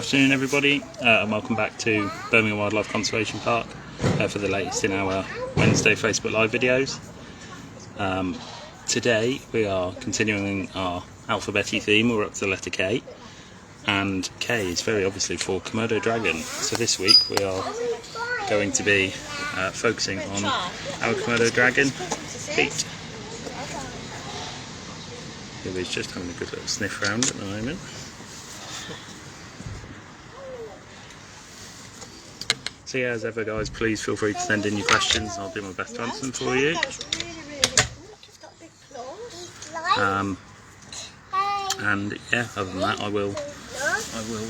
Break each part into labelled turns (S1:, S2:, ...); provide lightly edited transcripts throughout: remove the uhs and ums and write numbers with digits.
S1: Afternoon everybody, and welcome back to Birmingham Wildlife Conservation Park for the latest in our Wednesday Facebook Live videos. Today we are continuing our alphabety theme. We're up to the letter K, and K is very obviously for Komodo dragon. So this week we are going to be focusing on our Komodo dragon, Pete, who is just having a good little sniff around at the moment. So yeah, as ever guys, please feel free to send in your questions and I'll do my best to answer them for you. And yeah, other than that I will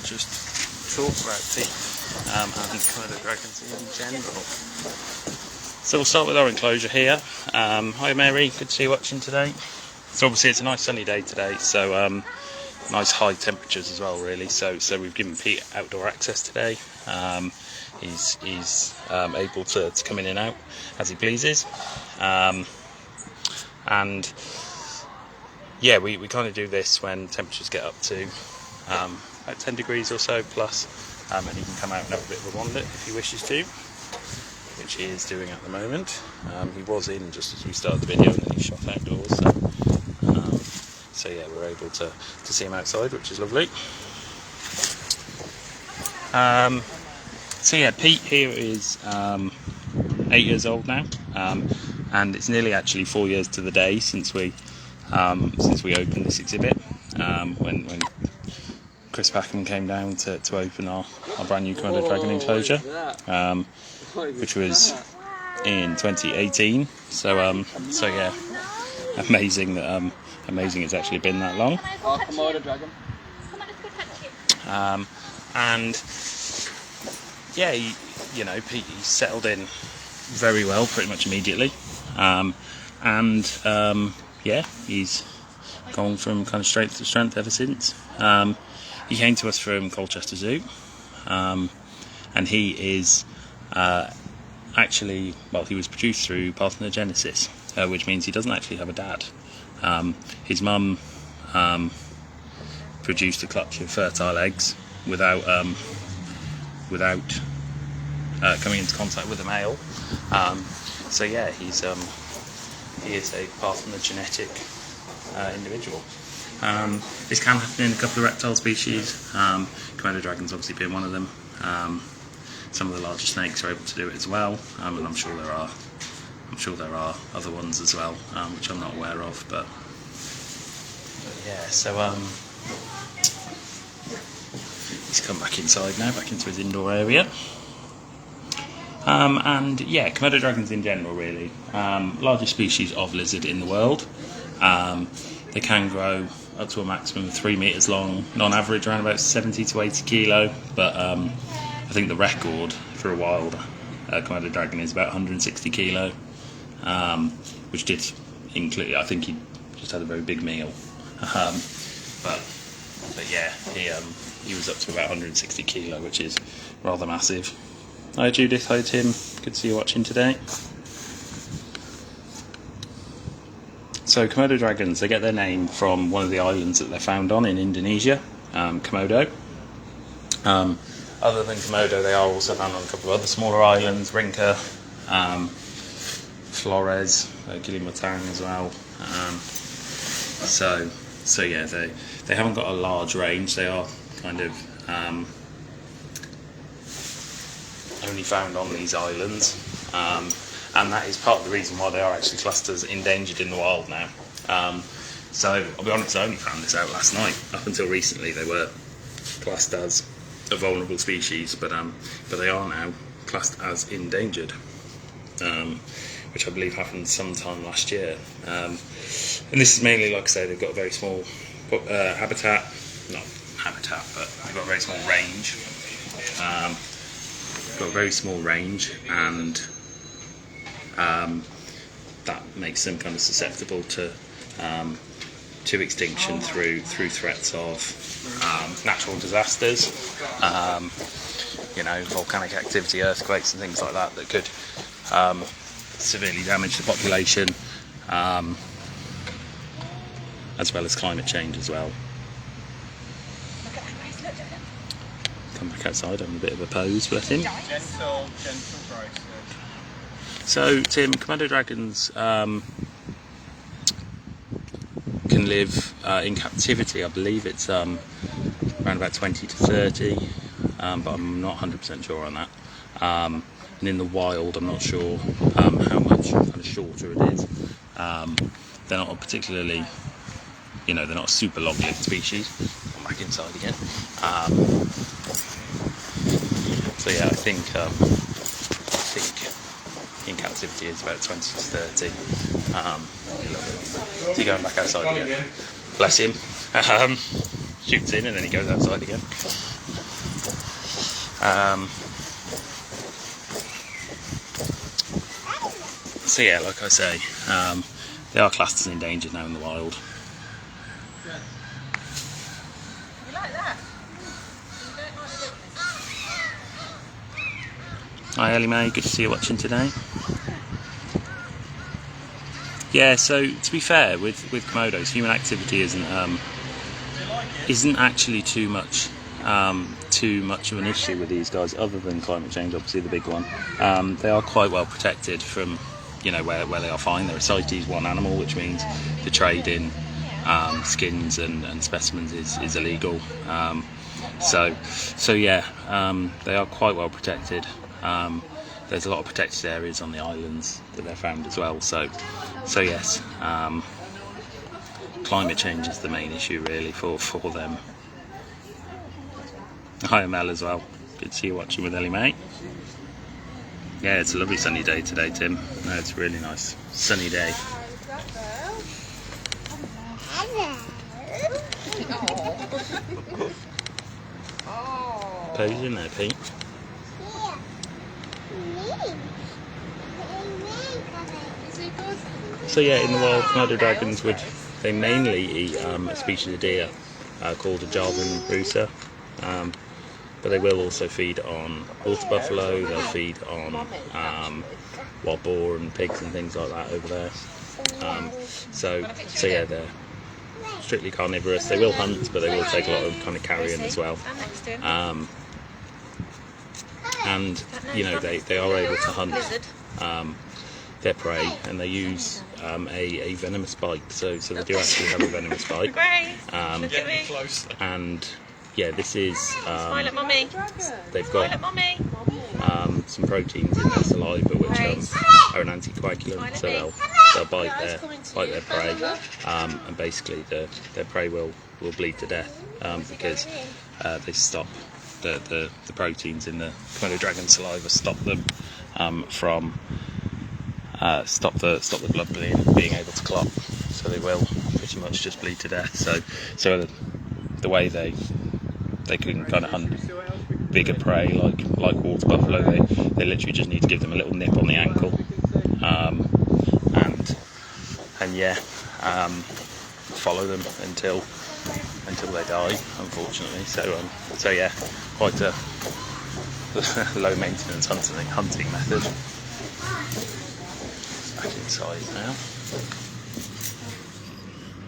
S1: just talk about Pete and Komodo dragons in general. So we'll start with our enclosure here. Hi Mary, good to see you watching today. So obviously it's a nice sunny day today, so nice high temperatures as well really, so we've given Pete outdoor access today. He's able to come in and out as he pleases, and yeah, we kind of do this when temperatures get up to about 10 degrees or so plus, and he can come out and have a bit of a wander if he wishes to, which he is doing at the moment. He was in just as we started the video and then he shot outdoors, so yeah, we're able to see him outside, which is lovely. So yeah, Pete here is 8 years old now, and it's nearly actually 4 years to the day since we opened this exhibit, when Chris Packham came down to open our brand new Komodo dragon enclosure, which was in 2018. So yeah, amazing it's actually been that long.
S2: Komodo dragon.
S1: And yeah, Pete, he's settled in very well pretty much immediately, yeah, he's gone from kind of strength to strength ever since. He came to us from Colchester Zoo, and he is actually, well, he was produced through parthenogenesis, which means he doesn't actually have a dad. His mum produced a clutch of fertile eggs without coming into contact with a male. So yeah, he is a parthenogenetic individual. This can happen in a couple of reptile species. Komodo dragons obviously being one of them. Some of the larger snakes are able to do it as well, and I'm sure there are other ones as well, which I'm not aware of. But yeah, so he's come back inside now, back into his indoor area. And yeah, Komodo dragons in general really, largest species of lizard in the world. They can grow up to a maximum of 3 meters long, on average around about 70 to 80 kilo, but I think the record for a wild Komodo dragon is about 160 kilo, which did include, I think he just had a very big meal, but yeah, he was up to about 160 kilo, which is rather massive. Hi Judith, hi Tim, good to see you watching today. So Komodo dragons, they get their name from one of the islands that they're found on in Indonesia, Komodo. Other than Komodo, they are also found on a couple of other smaller islands, Rinca, Flores, Kalimantan as well. So yeah, they haven't got a large range. They are kind of only found on these islands, and that is part of the reason why they are actually classed as endangered in the wild now. So I'll be honest, I only found this out last night. Up until recently they were classed as a vulnerable species, but they are now classed as endangered, which I believe happened sometime last year. And this is mainly, like I say, they've got a very small but they've got a very small range. Got a very small range, and that makes them kind of susceptible to extinction through threats of natural disasters, volcanic activity, earthquakes and things like that could severely damage the population, as well as climate change as well. come back outside on a bit of a pose, bless him.
S2: Gentle Grace.
S1: So, Tim, Komodo dragons can live in captivity. I believe it's around about 20 to 30, but I'm not 100% sure on that. And in the wild, I'm not sure how much kind of shorter it is. They're not particularly, they're not a super long-lived species. I'm back inside again. So yeah, I think in captivity is about 20 to 30. So you're going back outside again. Bless him. Shoots in and then he goes outside again. So yeah, like I say, they are classed as endangered now in the wild.
S3: You like that?
S1: Hi Ellie Mae, good to see you watching today. Yeah, so to be fair, with Komodos, human activity isn't actually too much of an issue with these guys, other than climate change, obviously the big one. They are quite well protected from, where they are fine. They're a CITES 1 animal, which means the trade in skins and specimens is illegal. So yeah, they are quite well protected. There's a lot of protected areas on the islands that they're found as well. So yes, climate change is the main issue really for them. Hi Mel as well. Good to see you watching with Ellie Mae. Yeah, it's a lovely sunny day today, Tim. No, it's a really nice sunny day. Pose in there, Pete. So yeah, in the wild, Komodo dragons they mainly eat a species of deer called a Javan rusa, but they will also feed on water buffalo. They'll feed on wild boar and pigs and things like that over there. So yeah, they're strictly carnivorous. They will hunt, but they will take a lot of kind of carrion as well. And they are able to hunt their prey, and they use a venomous bite. So they do actually have a venomous bite. And yeah, this is they've got some proteins in their saliva which are an anticoagulant, so they'll bite their prey, and basically their prey will bleed to death because they stop the proteins in the Komodo dragon saliva stop them from stop the blood being able to clot, so they will pretty much just bleed to death. So the way they can kind of hunt bigger prey like water buffalo, they literally just need to give them a little nip on the ankle, and yeah, follow them until they die, unfortunately. So yeah, quite a low maintenance hunting method. Back inside now.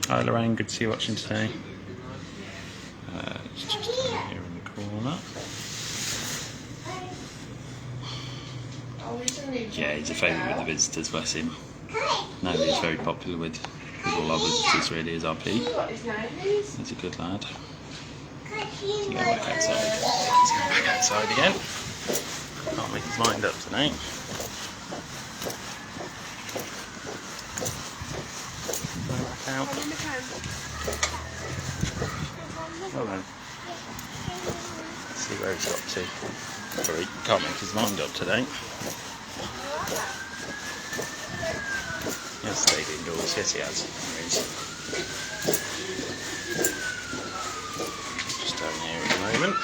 S1: Hi Lorraine, good to see you watching today. It's just down here in the corner. Yeah, he's a favourite with the visitors, bless him. No, he's very popular with all our visitors really, is our Pete. He's a good lad. He's going back outside. He's going back outside again. Can't make his mind up tonight. Out. Well then, let's see where he's got to. Sorry, can't make his mind up today. He has stayed indoors. Yes, he has. Just down here at the moment.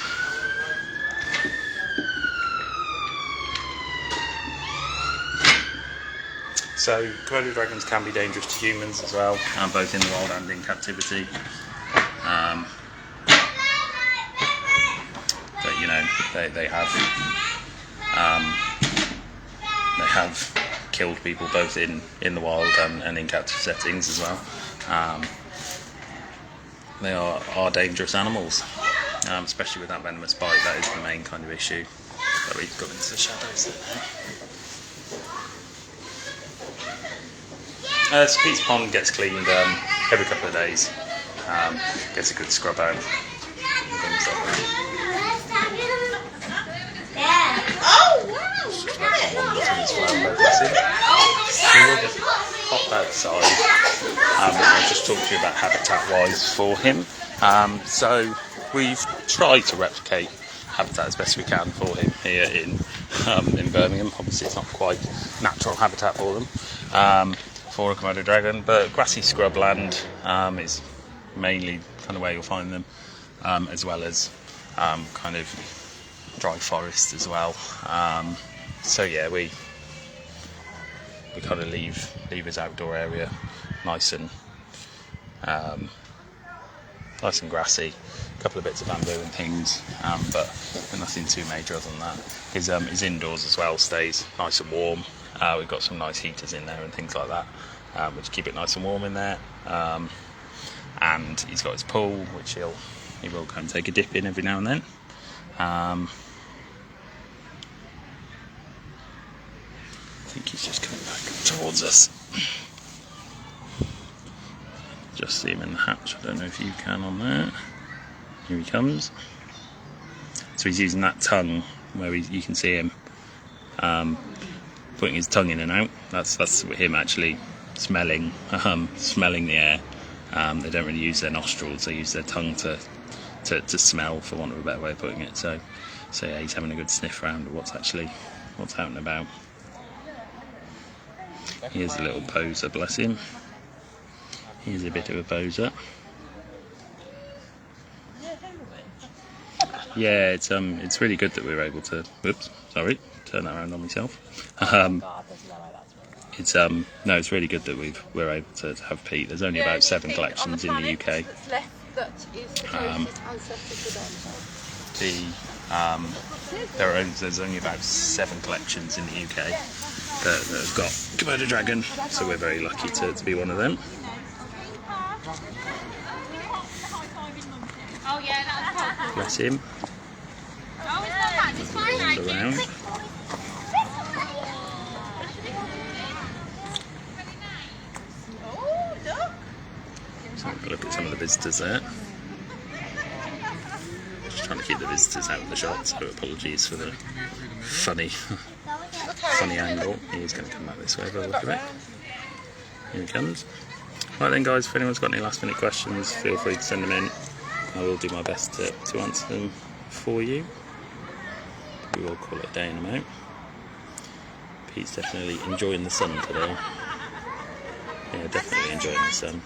S1: So, Komodo dragons can be dangerous to humans as well, both in the wild and in captivity. But they have killed people both in the wild and in captive settings as well. They are dangerous animals. especially with that venomous bite. That is the main kind of issue. But we've got into the shadows there. So Pete's pond gets cleaned every couple of days. Gets a good scrub out. And things like that. So we'll just pop outside and I'll just talk to you about habitat-wise for him. So we've tried to replicate habitat as best we can for him here in Birmingham. Obviously it's not quite natural habitat for them, for a Komodo dragon, but grassy scrubland is mainly kind of where you'll find them, as well as kind of dry forest as well. So yeah, we kind of leave his outdoor area nice and grassy. A couple of bits of bamboo and things, but nothing too major other than that. His indoors as well stays nice and warm. We've got some nice heaters in there and things like that, which keep it nice and warm in there. And he's got his pool, which he will come and take a dip in every now and then. I think he's just coming back towards us. Just see him in the hatch. I don't know if you can on there. Here he comes. So he's using that tongue where you can see him putting his tongue in and out. That's him actually smelling the air. They don't really use their nostrils. They use their tongue to smell, for want of a better way of putting it. So yeah, he's having a good sniff around of what's out and about. Here's a little poser, bless him. He's a bit of a poser. Yeah, it's really good that we're able to. Whoops, sorry, turn that around on myself. It's really good that we're able to have Pete. There's only about 7 collections in the UK. There's only about 7 collections in the UK that have got Komodo dragon, so we're very lucky to be one of them. Bless him. Runs around. So have a look at some of the visitors there. Just trying to keep the visitors out of the shot, so apologies for the funny angle. He's going to come back this way, by the look of it. Here he comes. Right then guys, if anyone's got any last minute questions, feel free to send them in. I will do my best to answer them for you. We will call it a day in a moment. Pete's definitely enjoying the sun today. Yeah, definitely enjoying the sun.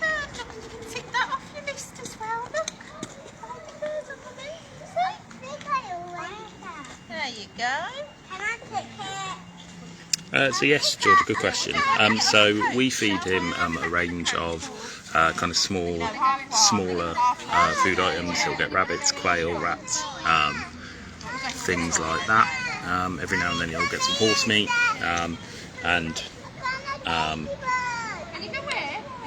S3: Tick that off your list as well, look. There you go.
S1: So yes, George, good question. So we feed him a range of kind of smaller food items. He'll get rabbits, quail, rats, things like that. Every now and then he'll get some horse meat, and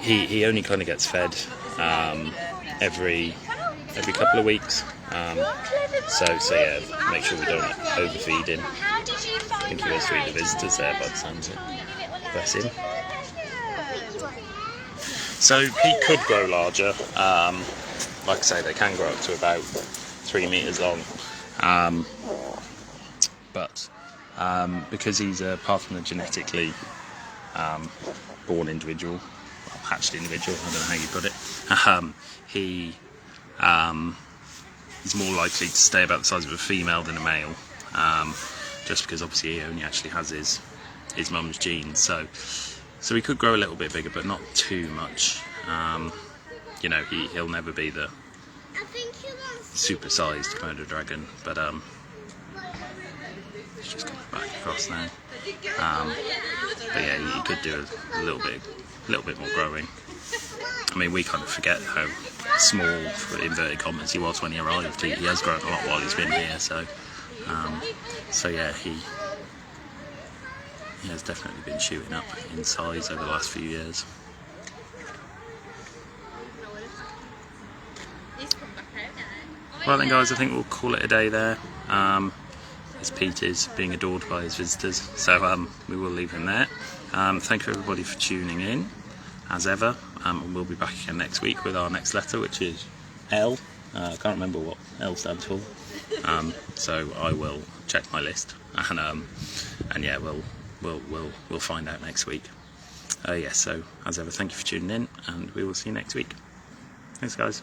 S1: he only kind of gets fed every couple of weeks. So yeah, make sure we don't overfeed him. I think he was feeding the visitors there by the sounds of it. Bless him. So Pete could grow larger. Like I say, they can grow up to about 3 meters long. But because he's part from the genetically born individual, well, hatched individual, I don't know how you put it, he's more likely to stay about the size of a female than a male, just because obviously he only actually has his mum's genes. So he could grow a little bit bigger, but not too much. You know, he'll never be the super-sized Komodo dragon, but he's just coming back across now. But yeah, he could do a little bit more growing. I mean, we kind of forget how small, for inverted commas, he was when he arrived. He has grown a lot while he's been here, so yeah, he has definitely been shooting up in size over the last few years. Well then guys, I think we'll call it a day there. As Pete is being adored by his visitors, so we will leave him there. Thank you everybody for tuning in, as ever, and we'll be back again next week with our next letter, which is L. I can't remember what L stands for, so I will check my list, and yeah, we'll find out next week. So as ever, thank you for tuning in, and we will see you next week. Thanks guys.